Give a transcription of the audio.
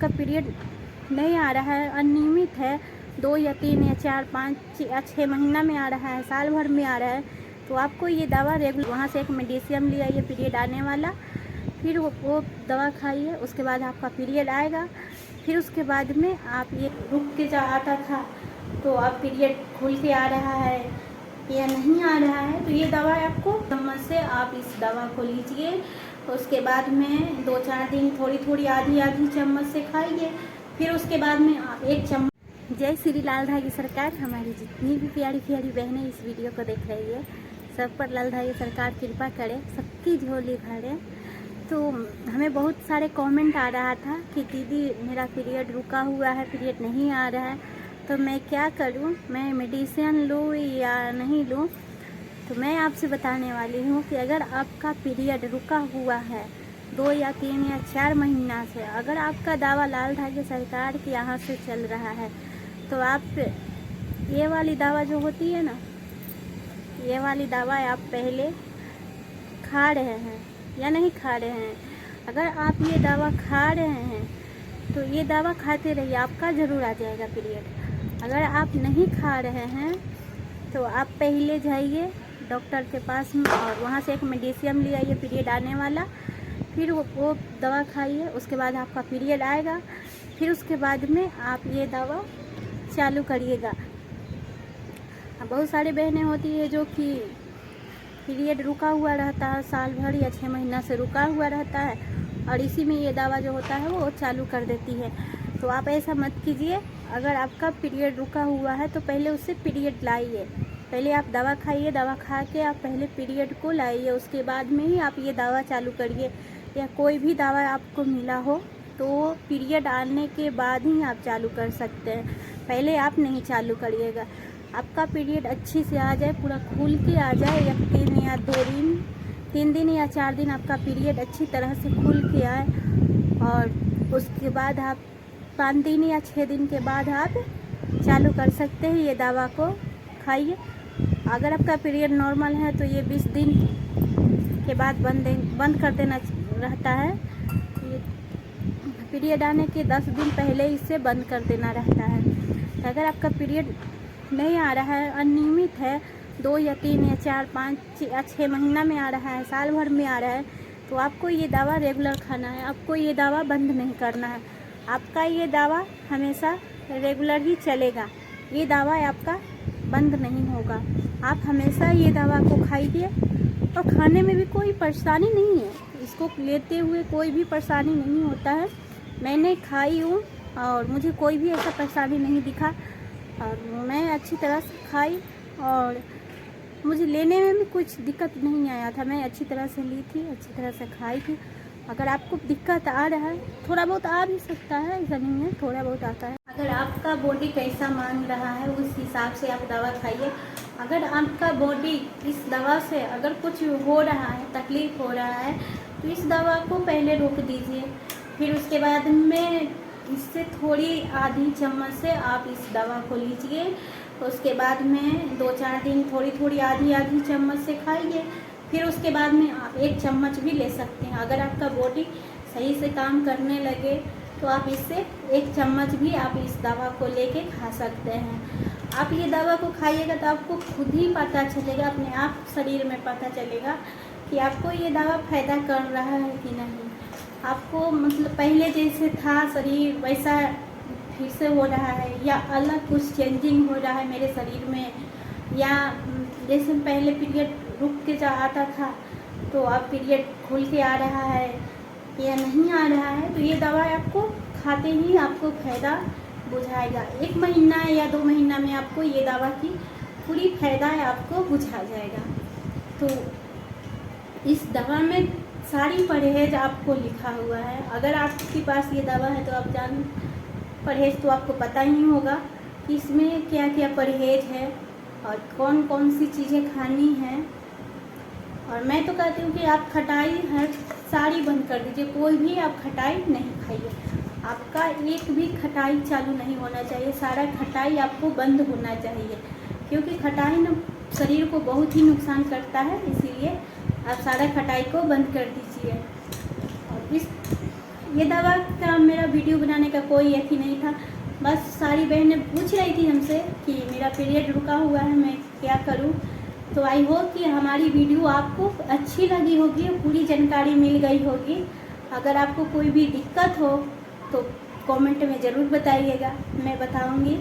आपका पीरियड नहीं आ रहा है, अनियमित है, 2 या 3 या 4 5 या 6 महीना में आ रहा है, साल भर में आ रहा है, तो आपको ये दवा रेगुलर वहाँ से एक मेडिसिन लिया ये पीरियड आने वाला, फिर वो दवा खाइए, उसके बाद आपका पीरियड आएगा। फिर उसके बाद में आप ये रुक के जो आता था तो अब पीरियड खुल के आ रहा है या नहीं आ रहा है, तो ये दवा आपको चम्मच से आप इस दवा को लीजिए। उसके बाद में 2-4 दिन थोड़ी थोड़ी आधी चम्मच से खाइए। फिर उसके बाद में आप 1 चम्मच। जय श्री लाल धागी सरकार। हमारी जितनी भी प्यारी प्यारी बहनें इस वीडियो को देख रही है, सब पर लाल धागी सरकार कृपा करे, सबकी झोली भरे। तो हमें बहुत सारे कमेंट आ रहा था कि दीदी मेरा पीरियड रुका हुआ है, पीरियड नहीं आ रहा है, तो मैं क्या करूं, मैं मेडिसिन लूं या नहीं लूं। तो मैं आपसे बताने वाली हूं कि अगर आपका पीरियड रुका हुआ है 2 या 3 या 4 महीना से, अगर आपका दावा लाल धागे सरकार के यहाँ से चल रहा है, तो आप ये वाली दवा जो होती है ना, ये वाली दवा आप पहले खा रहे हैं या नहीं खा रहे हैं। अगर आप ये दवा खा रहे हैं तो ये दवा खाते रहिए, आपका ज़रूर आ जाएगा पीरियड। अगर आप नहीं खा रहे हैं तो आप पहले जाइए डॉक्टर के पास में और वहाँ से एक मेडिसिन ले आइए पीरियड आने वाला, फिर वो दवा खाइए, उसके बाद आपका पीरियड आएगा। फिर उसके बाद में आप ये दवा चालू करिएगा। बहुत सारे बहनें होती है जो कि पीरियड रुका हुआ रहता है, साल भर या 6 महीना से रुका हुआ रहता है, और इसी में ये दवा जो होता है वो चालू कर देती है। तो आप ऐसा मत कीजिए। अगर आपका पीरियड रुका हुआ है तो पहले उससे पीरियड लाइए, पहले आप दवा खाइए, दवा खा के आप पहले पीरियड को लाइए, उसके बाद में ही आप ये दवा चालू करिए। या कोई भी दवा आपको मिला हो तो पीरियड आने के बाद ही आप चालू कर सकते हैं, पहले आप नहीं चालू करिएगा। आपका पीरियड अच्छी से आ जाए, पूरा खुल के आ जाए, या 3 या 2 दिन, 3 दिन या 4 दिन आपका पीरियड अच्छी तरह से खुल के आए, और उसके बाद आप 5 दिन या 6 दिन के बाद आप चालू कर सकते हैं ये दवा को खाइए। अगर आपका पीरियड नॉर्मल है तो ये 20 दिन के बाद बंद कर देना रहता है। ये पीरियड आने के 10 दिन पहले इसे बंद कर देना रहता है। तो अगर आपका पीरियड नहीं आ रहा है, अनियमित है, 2 या 3 या 4 5 या 6 महीना में आ रहा है, साल भर में आ रहा है, तो आपको ये दवा रेगुलर खाना है, आपको ये दवा बंद नहीं करना है। आपका ये दवा हमेशा रेगुलर ही चलेगा, ये दवा आपका बंद नहीं होगा। आप हमेशा ये दवा को खाइए, और खाने में भी कोई परेशानी नहीं है, इसको लेते हुए कोई भी परेशानी नहीं होता है। मैंने खाई हूँ और मुझे कोई भी ऐसा परेशानी नहीं दिखा, और मैं अच्छी तरह से खाई और मुझे लेने में भी कुछ दिक्कत नहीं आया था। मैं अच्छी तरह से ली थी, अच्छी तरह से खाई थी। अगर आपको दिक्कत आ रहा है, थोड़ा बहुत आ भी सकता है, ऐसा नहीं है, थोड़ा बहुत आता है। अगर आपका बॉडी कैसा मांग रहा है उस हिसाब से आप दवा खाइए। अगर आपका बॉडी इस दवा से अगर कुछ हो रहा है, तकलीफ़ हो रहा है, तो इस दवा को पहले रोक दीजिए। फिर उसके बाद में इससे थोड़ी आधी चम्मच से आप इस दवा को लीजिए। उसके बाद में 2-4 दिन थोड़ी थोड़ी आधी चम्मच से खाइए। फिर उसके बाद में आप 1 चम्मच भी ले सकते हैं। अगर आपका बॉडी सही से काम करने लगे तो आप इससे 1 चम्मच भी आप इस दवा को लेके खा सकते हैं। आप ये दवा को खाइएगा तो आपको खुद ही पता चलेगा, अपने आप शरीर में पता चलेगा कि आपको ये दवा फ़ायदा कर रहा है कि नहीं। आपको मतलब पहले जैसे था शरीर वैसा फिर से हो रहा है, या अलग कुछ चेंजिंग हो रहा है मेरे शरीर में, या जैसे पहले पीरियड रुक के जो आता था तो अब पीरियड खुल के आ रहा है या नहीं आ रहा है, तो ये दवा आपको खाते ही आपको फ़ायदा बुझाएगा। 1 महीना या 2 महीना में आपको ये दवा की पूरी फ़ायदा आपको बुझा जाएगा। तो इस दवा में सारी परहेज आपको लिखा हुआ है। अगर आपके पास ये दवा है तो आप जान, परहेज तो आपको पता ही होगा कि इसमें क्या क्या परहेज है और कौन कौन सी चीज़ें खानी हैं। और मैं तो कहती हूँ कि आप खटाई है सारी बंद कर दीजिए, कोई भी आप खटाई नहीं खाइए। आपका एक भी खटाई चालू नहीं होना चाहिए, सारा खटाई आपको बंद होना चाहिए, क्योंकि खटाई ना शरीर को बहुत ही नुकसान करता है। इसीलिए आप सारा खटाई को बंद कर दीजिए। और ये दवा का मेरा वीडियो बनाने का कोई यही नहीं था। बस सारी बहनें पूछ रही थी हमसे कि मेरा पीरियड रुका हुआ है, मैं क्या करूं। तो आई होप कि हमारी वीडियो आपको अच्छी लगी होगी, पूरी जानकारी मिल गई होगी। अगर आपको कोई भी दिक्कत हो तो कमेंट में ज़रूर बताइएगा, मैं बताऊंगी।